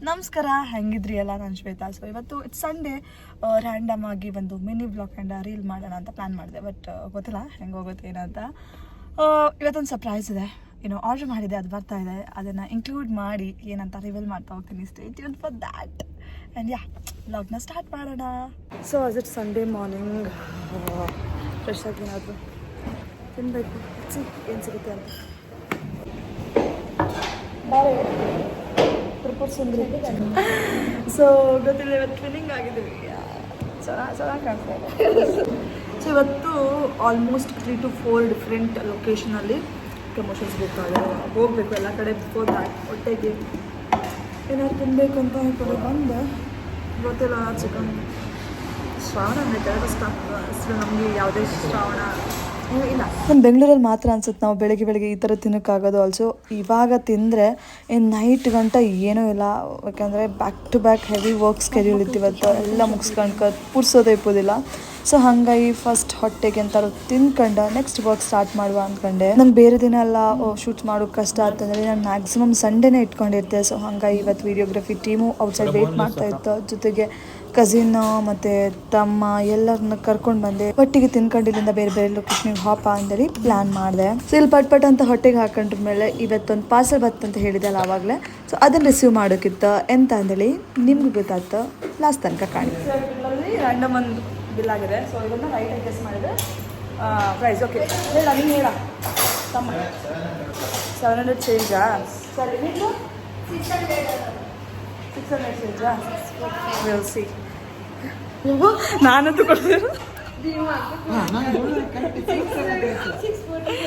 ನಮಸ್ಕಾರ, ಹೆಂಗಿದ್ರಿ ಎಲ್ಲ? ನಾನು ಶ್ವೇತಾ. ಸೊ ಇವತ್ತು ಇಟ್ಸ್ ಸಂಡೇ, ರ್ಯಾಂಡಮ್ ಆಗಿ ಒಂದು ಮಿನಿ ಬ್ಲಾಗ್ ಆ್ಯಂಡ್ ರೀಲ್ ಮಾಡೋಣ ಅಂತ ಪ್ಲ್ಯಾನ್ ಮಾಡಿದೆ. ಬಟ್ ಗೊತ್ತಿಲ್ಲ ಹೆಂಗೆ ಹೋಗುತ್ತೆ ಏನಂತ. ಇವತ್ತೊಂದು ಸರ್ಪ್ರೈಸ್ ಇದೆ, ಆರ್ಡರ್ ಮಾಡಿದೆ, ಅದು ಬರ್ತಾ ಇದೆ. ಅದನ್ನು ಇನ್ಕ್ಲೂಡ್ ಮಾಡಿ ಏನಂತ ರಿವೀಲ್ ಮಾಡ್ತಾ ಹೋಗ್ತೀನಿ. Stay tune for that. And ಬ್ಲಾಗ್ನ ಸ್ಟಾರ್ಟ್ ಮಾಡೋಣ. So as it Sunday morning, fresh ಆಗಿ ಏನಾದರೂ ತಿನ್ನಬೇಕು. ಏನು ಸಿಗುತ್ತೆ ಅಂತ ಸೊ ಗೊತ್ತಿಲ್ಲ, ಇವತ್ತು ಟ್ವಿನ್ನಿಂಗ್ ಆಗಿದ್ದೀವಿ. ಚೆನ್ನಾಗಿ ಕಾಣಿಸ್ತಾ ಇದೆ. ಸೊ ಇವತ್ತು ಆಲ್ಮೋಸ್ಟ್ 3 to 4 ಡಿಫ್ರೆಂಟ್ ಲೊಕೇಶನಲ್ಲಿ ಪ್ರಮೋಷನ್ಸ್ ಹೋಗಬೇಕು ಎಲ್ಲ ಕಡೆ. ಬಿಫೋರ್ ದ್ಯಾಟ್ ಹೊಟ್ಟೆಗೆ ಏನಾದ್ರು ತಿನ್ನಬೇಕು ಅಂತ ಹೇಳ್ಕೊಂಡು ಬಂದೆ. ಗೊತ್ತಿಲ್ಲ, ಚಿಕನ್ ಶ್ರಾವಣ ನಡೀತಾ ಸ್ಟಾರ್ಟ್. ನಮಗೆ ಯಾವುದೇ ಶ್ರಾವಣ ಇಲ್ಲ. ನಮ್ಮ ಬೆಂಗಳೂರಲ್ಲಿ ಮಾತ್ರ ಅನ್ಸುತ್ತೆ ನಾವು ಬೆಳಗ್ಗೆ ಈ ಥರ ತಿನ್ನೋಕ್ಕಾಗೋದು. ಆಲ್ಸೋ ಇವಾಗ ತಿಂದರೆ ನೈಟ್ ಗಂಟ ಏನೂ ಇಲ್ಲ, ಯಾಕಂದರೆ back to back heavy work schedule ಇತ್ತು ಇವತ್ತು. ಎಲ್ಲ ಮುಗಿಸ್ಕೊಂಡು ಪುರ್ಸೋದೇ ಇಪ್ಪೋದಿಲ್ಲ. ಸೊ ಹಾಗಾಗಿ ಫಸ್ಟ್ ಹೊಟ್ಟೆಗೆ ಅಂತಾರು ತಿನ್ಕೊಂಡು ನೆಕ್ಸ್ಟ್ ವರ್ಕ್ ಸ್ಟಾರ್ಟ್ ಮಾಡುವ ಅಂದ್ಕೊಂಡೆ. ನಂಗೆ ಬೇರೆ ದಿನ ಎಲ್ಲ ಶೂಟ್ ಮಾಡೋಕ್ಕೆ ಕಷ್ಟ ಆಗ್ತಂದರೆ ನಾನು ಮ್ಯಾಕ್ಸಿಮಮ್ ಸಂಡೇನೇ ಇಟ್ಕೊಂಡಿರ್ತೆ. ಸೊ ಹಾಗಾಗಿ ಇವತ್ತು ವಿಡಿಯೋಗ್ರಫಿ ಟೀಮು ಔಟ್ಸೈಡ್ ವೇಟ್ ಮಾಡ್ತಾ ಇತ್ತು. ಜೊತೆಗೆ ಕಸಿನ್ ಮತ್ತು ತಮ್ಮ ಎಲ್ಲರನ್ನ ಕರ್ಕೊಂಡು ಬಂದೆ. ಒಟ್ಟಿಗೆ ತಿನ್ಕೊಂಡಿದ್ದರಿಂದ ಬೇರೆ ಬೇರೆ ಲೊಕೇಶನ್ಗೆ ಹಾಪ ಅಂತೇಳಿ ಪ್ಲ್ಯಾನ್ ಮಾಡಿದೆ. ಸೊ ಇಲ್ಲಿ ಪಟ್ ಅಂತ ಹೊಟ್ಟೆಗೆ ಹಾಕೊಂಡ್ರ ಮೇಲೆ ಇವತ್ತೊಂದು ಪಾರ್ಸಲ್ ಬತ್ತಂತ ಹೇಳಿದೆಲ್ಲ ಆವಾಗಲೇ. ಸೊ ಅದನ್ನು ರಿಸೀವ್ ಮಾಡೋಕ್ಕಿತ್ತು. ಎಂತ ಅಂದೇಳಿ ನಿಮ್ಗೆ ಗೊತ್ತಾಯ್ತು, ಲಾಸ್ಟ್ ತನಕ ಕಾಣಿ. ರ್ಯಾಂಡಮ್ ಒಂದು ಬಿಲ್ ಆಗಿದೆ. ಸೊ ಇದನ್ನು ರೈಟ್ ಅಡ್ಜಸ್ಟ್ ಮಾಡಿದೆ. ಪ್ರೈಸ್ ಓಕೆ ಹೇಳ, ನೀನು ಹೇಳ ತಮ್ಮ. 700 ಚೇಂಜಾ? ಸರಿ, ನೀವು 600 ಚೇಂಜಾ? Will see. ನಾನಂತೂ ಕೊಡ್ತೀನಿ.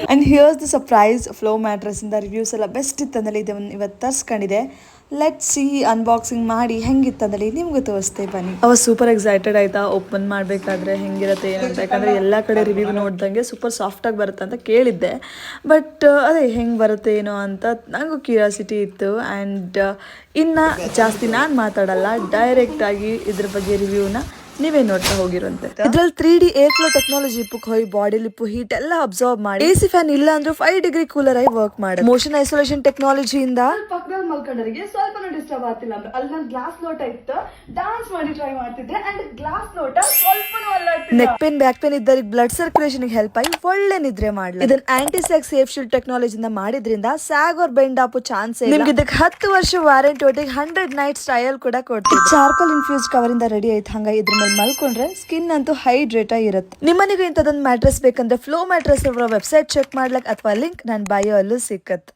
And here's the surprise. Flow ಮ್ಯಾಟ್ರಸಿಂದ ರಿವ್ಯೂಸ್ ಎಲ್ಲ ಬೆಸ್ಟ್ ಇತ್ತಂದಲ್ಲಿ ಇದನ್ನು ಇವತ್ತು ತರಿಸ್ಕೊಂಡಿದೆ. ಲೆಟ್ ಸಿ ಅನ್ಬಾಕ್ಸಿಂಗ್ ಮಾಡಿ ಹೆಂಗಿತ್ತಂದಲ್ಲಿ ನಿಮ್ಗೆ ತೋರಿಸ್ತೇ ಬನ್ನಿ. ಅವ ಸೂಪರ್ ಎಕ್ಸೈಟೆಡ್ ಆಯ್ತಾ ಓಪನ್ ಮಾಡಬೇಕಾದ್ರೆ ಹೆಂಗಿರುತ್ತೆ ಏನಂತ. ಯಾಕಂದರೆ ಎಲ್ಲ ಕಡೆ ರಿವ್ಯೂ ನೋಡ್ದಂಗೆ ಸೂಪರ್ ಸಾಫ್ಟಾಗಿ ಬರುತ್ತೆ ಅಂತ ಕೇಳಿದ್ದೆ. ಬಟ್ ಅದೇ ಹೆಂಗೆ ಬರುತ್ತೆ ಏನೋ ಅಂತ ನನಗೂ ಕ್ಯೂರಿಯಾಸಿಟಿ ಇತ್ತು. ಆ್ಯಂಡ್ ಇನ್ನು ಜಾಸ್ತಿ ನಾನು ಮಾತಾಡಲ್ಲ, ಡೈರೆಕ್ಟಾಗಿ ಇದ್ರ ಬಗ್ಗೆ ರಿವ್ಯೂನ ನೀವೇ ನೋಡ್ತಾ ಹೋಗಿರುವಂತೆ. ಇದ್ರಲ್ಲಿ 3D ಏರ್ ಫ್ಲೋ ಟೆಕ್ನಾಲಜಿ ಇಪ್ಪಕ್ಕೆ ಹೋಗಿ ಬಾಡಿ ಲಿಪ್ಪು ಹೀಟ್ ಎಲ್ಲ ಅಬ್ಸರ್ವ್ ಮಾಡಿ AC ಫ್ಯಾನ್ ಇಲ್ಲ ಅಂದ್ರೆ 5 ಡಿಗ್ರಿ ಕೂಲರ್ ಆಗಿ ವರ್ಕ್ ಮಾಡಿ ಮೋಷನ್ ಐಸೋಲೇಷನ್ ಟೆಕ್ನಾಲಜಿಯಿಂದ ಪಕ್ಕದಲ್ಲಿ ಮಲ್ಕೊಂಡರಿಗೆ ಸ್ವಲ್ಪ ಡಿಸ್ಟರ್ಬ್ ಆಗ್ತಿಲ್ಲ. ಅಂದ್ರೆ ಅಲ್ಲಿ ನಾನು ಗ್ಲಾಸ್ ಲೋಟ ಇತ್ತು, ಡಾನ್ಸ್ ಮಾಡಿ ಟ್ರೈ ಮಾಡ್ತಿದ್ದೆ. ಅಂಡ್ ಗ್ಲಾಸ್ ಲೋಟ ಸ್ವಲ್ಪ ನೆಕ್ ಪೇನ್ ಬ್ಯಾಕ್ ಪೇನ್ ಇದ್ದರಿಗೆ ಬ್ಲಡ್ ಸರ್ಕ್ಯುಲೇಷನ್ ಹೆಲ್ಪ್ ಆಗಿ ಒಳ್ಳೆ ನಿದ್ರೆ ಮಾಡ್ಲಿ. ಇದನ್ನ ಆಂಟಿ ಸ್ಯಾಗ್ ಸೇಫ್ ಶೀಲ್ಡ್ ಟೆಕ್ನಾಲಜಿಯಿಂದ ಮಾಡಿದ್ರಿಂದ ಸ್ಯಾಗ್ ಅವ್ರ ಬೆಂಡ್ ಆಪು ಚಾನ್ಸ್ ಇಲ್ಲ. ನಿಮ್ಗೆ ಇದಕ್ಕೆ 10 ವರ್ಷ ವಾರಂಟಿ, ಒಟ್ಟಿಗೆ 100 ನೈಟ್ಸ್ ಟ್ರಯಲ್ ಕೂಡ ಕೊಡ್ತೀವಿ. ಚಾರ್ಕೋಲ್ ಇನ್ಫ್ಯೂಸ್ ಕವರ್ ಇಂದ ರೆಡಿ ಆಯ್ತು. ಹಂಗ ಇದ್ರ ಮೇಲೆ ಮಲ್ಕೊಂಡ್ರೆ ಸ್ಕಿನ್ ಅಂತೂ ಹೈಡ್ರೇಟ್ ಆಗಿರುತ್ತೆ. ನಿಮ್ಮನಿಗೂ ಇಂಥದೊಂದು ಮ್ಯಾಟ್ರೆಸ್ ಬೇಕಂದ್ರೆ ಫ್ಲೋ ಮ್ಯಾಟ್ರೆಸ್ ಅವರ ವೆಬ್ಸೈಟ್ ಚೆಕ್ ಮಾಡ್ಲಕ್ ಅಥವಾ ಲಿಂಕ್ ನನ್ನ ಬಯೋ ಅಲ್ಲೂ ಸಿಕ್ಕತ್ತೆ.